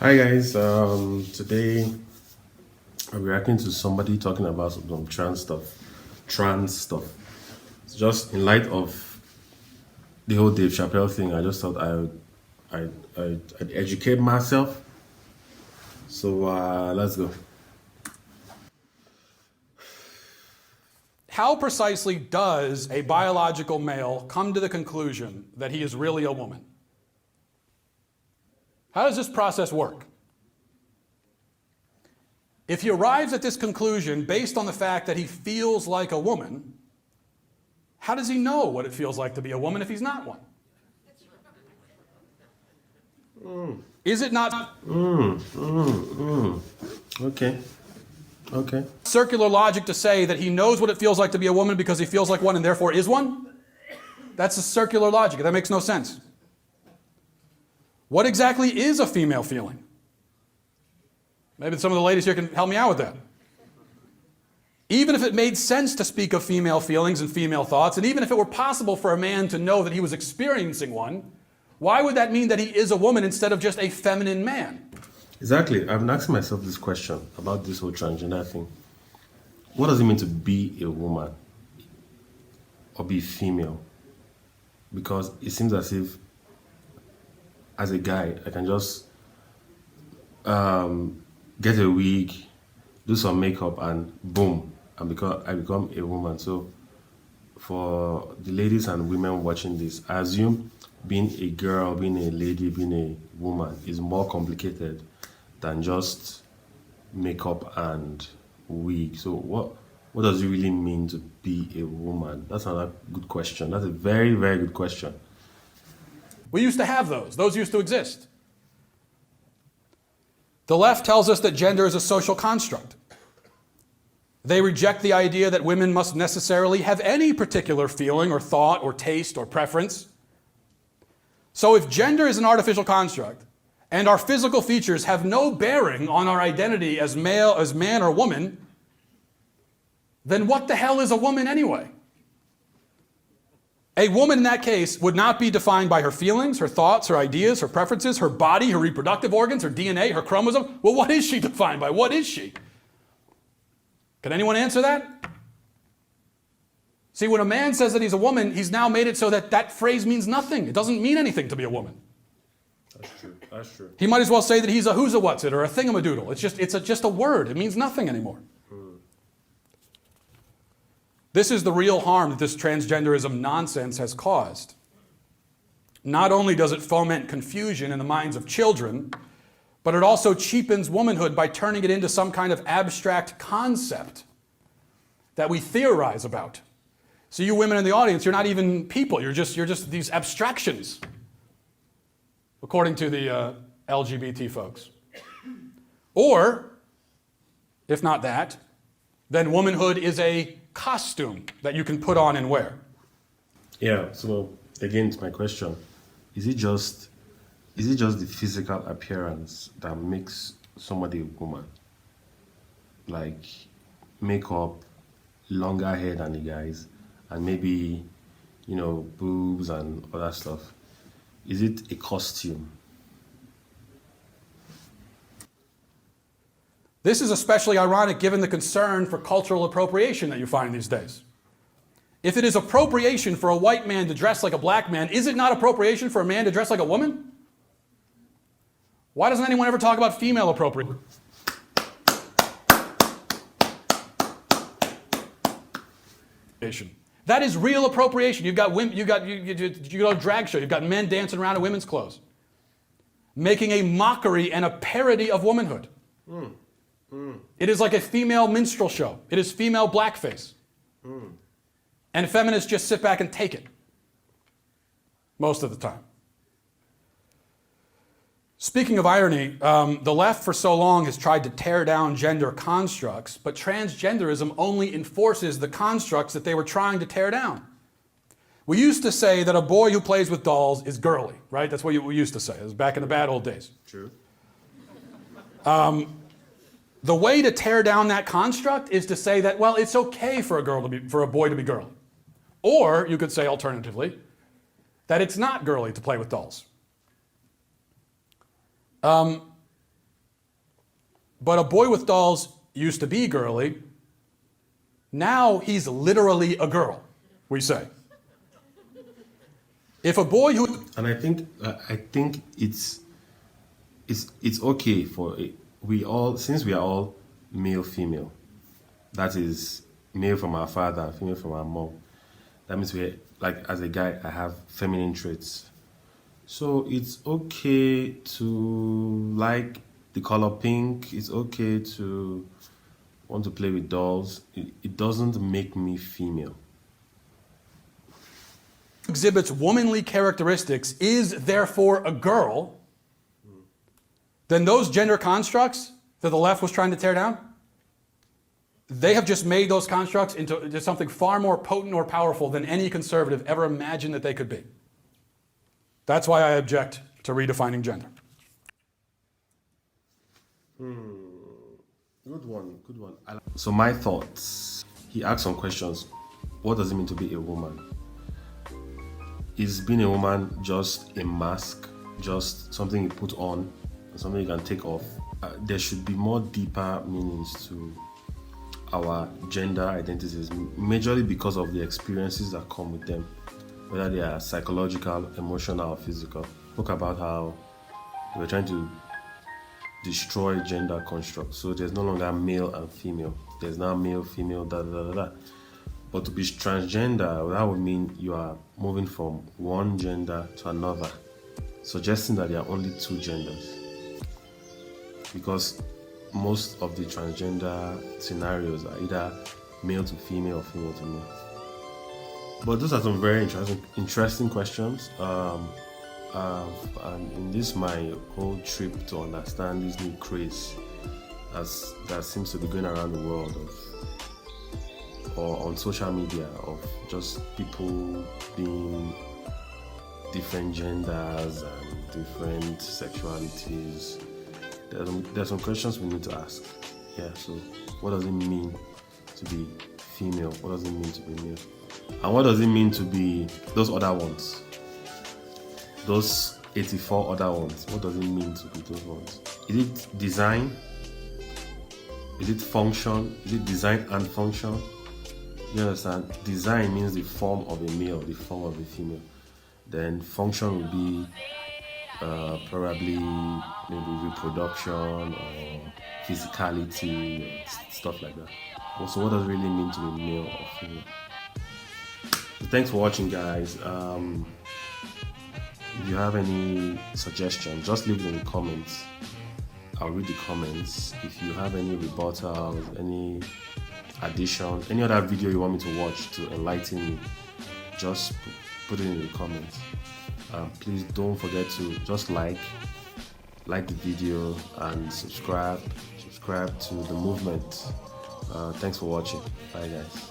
Hi guys, today I'm reacting to somebody talking about some trans stuff. Trans stuff. Just in light of the whole Dave Chappelle thing, I just thought I'd educate myself. So let's go. How precisely does a biological male come to the conclusion that he is really a woman? How does this process work? If he arrives at this conclusion based on the fact that he feels like a woman, how does he know what it feels like to be a woman if he's not one? Is it not Okay. circular logic to say that he knows what it feels like to be a woman because he feels like one and therefore is one? That's a circular logic. That makes no sense. What exactly is a female feeling? Maybe some of the ladies here can help me out with that. Even if it made sense to speak of female feelings and female thoughts, and even if it were possible for a man to know that he was experiencing one, why would that mean that he is a woman instead of just a feminine man? Exactly. I've been asking myself this question about this whole transgender thing. What does it mean to be a woman or be female? Because it seems as if as a guy, I can just get a wig, do some makeup, and boom, I become a woman. So, for the ladies and women watching this, I assume being a girl, being a lady, being a woman is more complicated than just makeup and wig. So, what does it really mean to be a woman? That's another good question. That's a very, very good question. We used to have those. Those used to exist. The left tells us that gender is a social construct. They reject the idea that women must necessarily have any particular feeling or thought or taste or preference. So if gender is an artificial construct and our physical features have no bearing on our identity as male, as man or woman, then what the hell is a woman anyway? A woman in that case would not be defined by her feelings, her thoughts, her ideas, her preferences, her body, her reproductive organs, her DNA, her chromosome. Well, what is she defined by? What is she? Can anyone answer that? See, when a man says that he's a woman, he's now made it so that that phrase means nothing. It doesn't mean anything to be a woman. That's true. That's true. He might as well say that he's a who's a what's it or a thingamadoodle. It's just a word. It means nothing anymore. This is the real harm that this transgenderism nonsense has caused. Not only does it foment confusion in the minds of children, but it also cheapens womanhood by turning it into some kind of abstract concept that we theorize about. So you women in the audience, you're not even people, you're just these abstractions, according to the LGBT folks. Or, if not that, then womanhood is a costume that you can put on and wear. Yeah, so again, to my question, is it just the physical appearance that makes somebody a woman? Like makeup, longer hair than the guys, and maybe, boobs and other stuff. Is it a costume? This is especially ironic given the concern for cultural appropriation that you find these days. If it is appropriation for a white man to dress like a black man, is it not appropriation for a man to dress like a woman? Why doesn't anyone ever talk about female appropriation? That is real appropriation. You've got women, you go to a drag show, you've got men dancing around in women's clothes, making a mockery and a parody of womanhood. It is like a female minstrel show. It is female blackface. And feminists just sit back and take it. Most of the time. Speaking of irony, the left for so long has tried to tear down gender constructs, but transgenderism only enforces the constructs that they were trying to tear down. We used to say that a boy who plays with dolls is girly, right? That's what we used to say. It was back in the bad old days. True. The way to tear down that construct is to say that, well, it's okay for a boy to be girly. Or you could say alternatively, that it's not girly to play with dolls. But a boy with dolls used to be girly. Now he's literally a girl, we say. If a boy who... And I think it's okay for we all, since we are all male female, that is male from our father, female from our mom. That means we, like, as a guy, I have feminine traits. So it's okay to like the color pink. It's okay to want to play with dolls. It doesn't make me female. exhibits womanly characteristics is therefore a girl, then those gender constructs that the left was trying to tear down, they have just made those constructs into something far more potent or powerful than any conservative ever imagined that they could be. That's why I object to redefining gender. Good one, good one. So my thoughts, he asked some questions. What does it mean to be a woman? Is being a woman just a mask, just something you put on, something you can take off? There should be more deeper meanings to our gender identities, majorly because of the experiences that come with them, whether they are psychological, emotional, or physical. Talk about how we're trying to destroy gender constructs. So there's no longer male and female. There's now male, female, da da da da da. But to be transgender, that would mean you are moving from one gender to another, suggesting that there are only two genders. Because most of the transgender scenarios are either male to female or female to male. But those are some very interesting questions. And in this my whole trip to understand this new craze that seems to be going around the world or on social media of just people being different genders and different sexualities. There's some questions we need to ask. Yeah, so what does it mean to be female? What does it mean to be male? And what does it mean to be those other ones? Those 84 other ones. What does it mean to be those ones? Is it design? Is it function? Is it design and function? You understand? Design means the form of a male, the form of a female. Then function will be probably maybe reproduction or physicality or stuff like that. So what does it really mean to be male or female? So thanks for watching, guys. If you have any suggestions, just leave it in the comments. I'll read the comments. If you have any rebuttals, any addition, any other video you want me to watch to enlighten me, just put it in the comments. Please don't forget to just like the video and subscribe to the movement. Thanks for watching. Bye, guys.